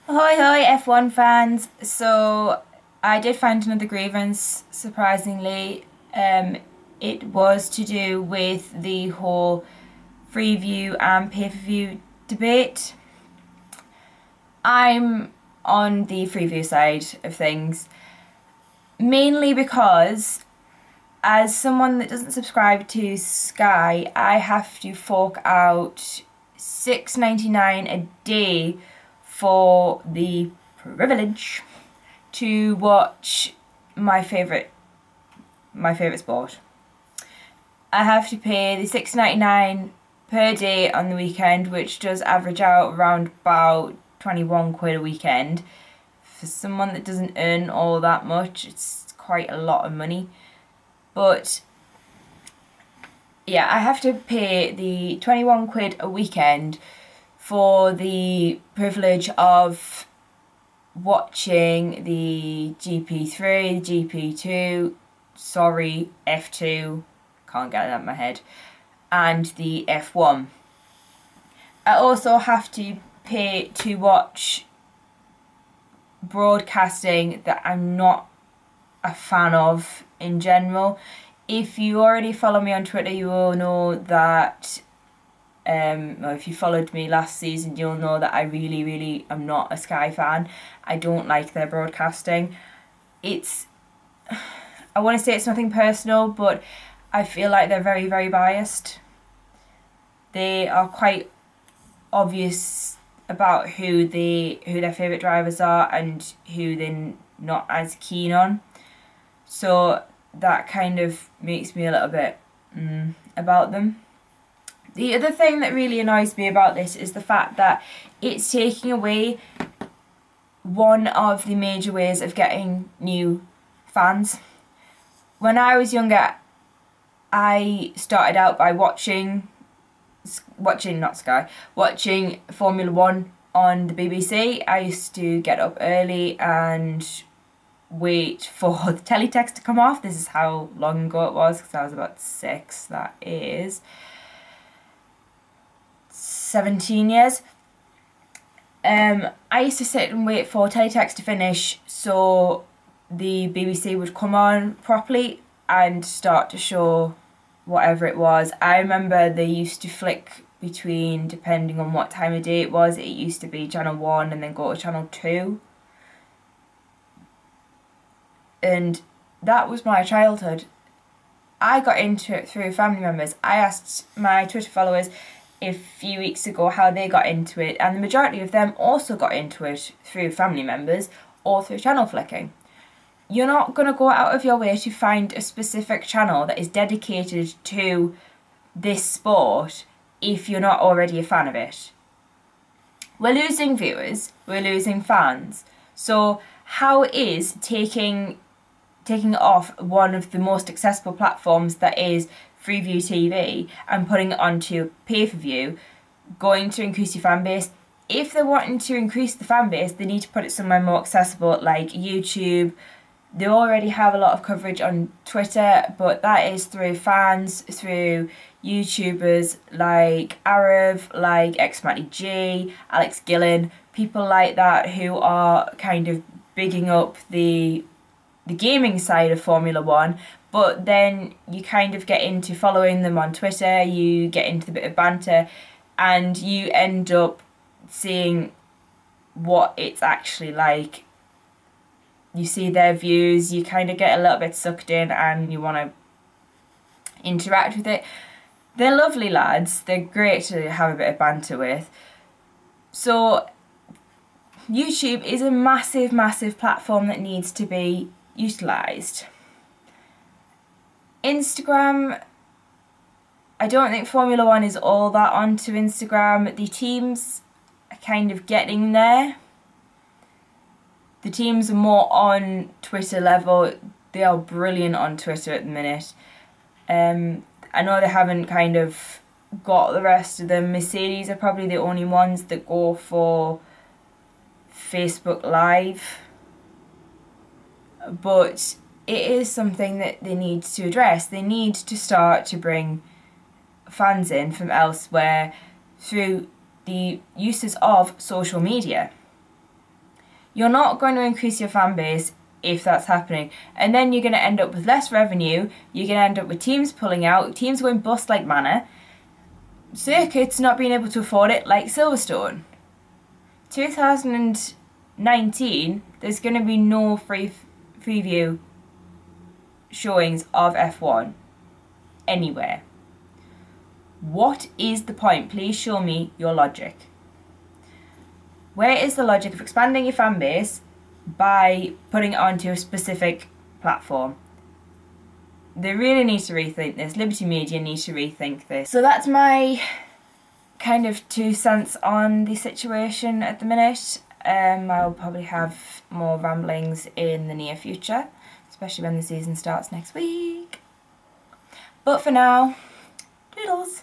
Ahoy hoy F1 fans! So I did find another grievance, surprisingly. It was to do with the whole Freeview and pay-per-view debate. I'm on the Freeview side of things, mainly because as someone that doesn't subscribe to Sky, I have to fork out $6.99 a day for the privilege to watch my favourite sport. I have to pay the $6.99 per day on the weekend, which does average out around about 21 quid a weekend. For someone that doesn't earn all that much, it's quite a lot of money. But yeah, I have to pay the 21 quid a weekend for the privilege of watching the GP3, the GP2, sorry, F2, can't get it out of my head, and the F1. I also have to pay to watch broadcasting that I'm not a fan of in general. If you already follow me on Twitter, you will know that or if you followed me last season, you'll know that I really am not a Sky fan. I don't like their broadcasting. I want to say it's nothing personal, but I feel like they're very biased. They are quite obvious about who their favourite drivers are and who they're not as keen on. So that kind of makes me a little bit about them. The other thing that really annoys me about this is the fact that it's taking away one of the major ways of getting new fans. When I was younger, I started out by watching Formula One on the BBC. I used to get up early and wait for the teletext to come off. This is how long ago it was, because I was about 6. That is 17 years. I used to sit and wait for teletext to finish so the BBC would come on properly and start to show whatever it was. I remember they used to flick between, depending on what time of day it was, it used to be Channel 1 and then go to Channel 2. And that was my childhood. I got into it through family members. I asked my Twitter followers a few weeks ago how they got into it, and the majority of them also got into it through family members or through channel flicking. You're not going to go out of your way to find a specific channel that is dedicated to this sport if you're not already a fan of it. We're losing viewers, we're losing fans. So how is taking off one of the most accessible platforms, that is Freeview TV, and putting it onto pay-per-view going to increase your fan base? If they're wanting to increase the fan base, they need to put it somewhere more accessible, like YouTube. They already have a lot of coverage on Twitter, but that is through fans, through YouTubers like Arav, like X-Matty G, Alex Gillen, people like that who are kind of bigging up the gaming side of Formula One. But then you kind of get into following them on Twitter, you get into the bit of banter, and you end up seeing what it's actually like. You see their views, you kind of get a little bit sucked in and you want to interact with it. They're lovely lads, they're great to have a bit of banter with. So YouTube is a massive platform that needs to be utilised. Instagram, I don't think Formula One is all that onto Instagram. The teams are kind of getting there. The teams are more on Twitter level. They are brilliant on Twitter at the minute. I know they haven't kind of got the rest of them. Mercedes are probably the only ones that go for Facebook Live. But it is something that they need to address. They need to start to bring fans in from elsewhere through the uses of social media. You're not going to increase your fan base if that's happening. And then you're going to end up with less revenue, you're going to end up with teams pulling out, teams going bust like manna, circuits not being able to afford it like Silverstone. 2019, there's going to be no Freeview showings of F1 anywhere. What is the point? Please show me your logic. Where is the logic of expanding your fan base by putting it onto a specific platform? They really need to rethink this. Liberty Media needs to rethink this. So that's my kind of 2 cents on the situation at the minute. I'll probably have more ramblings in the near future, especially when the season starts next week. But for now, doodles.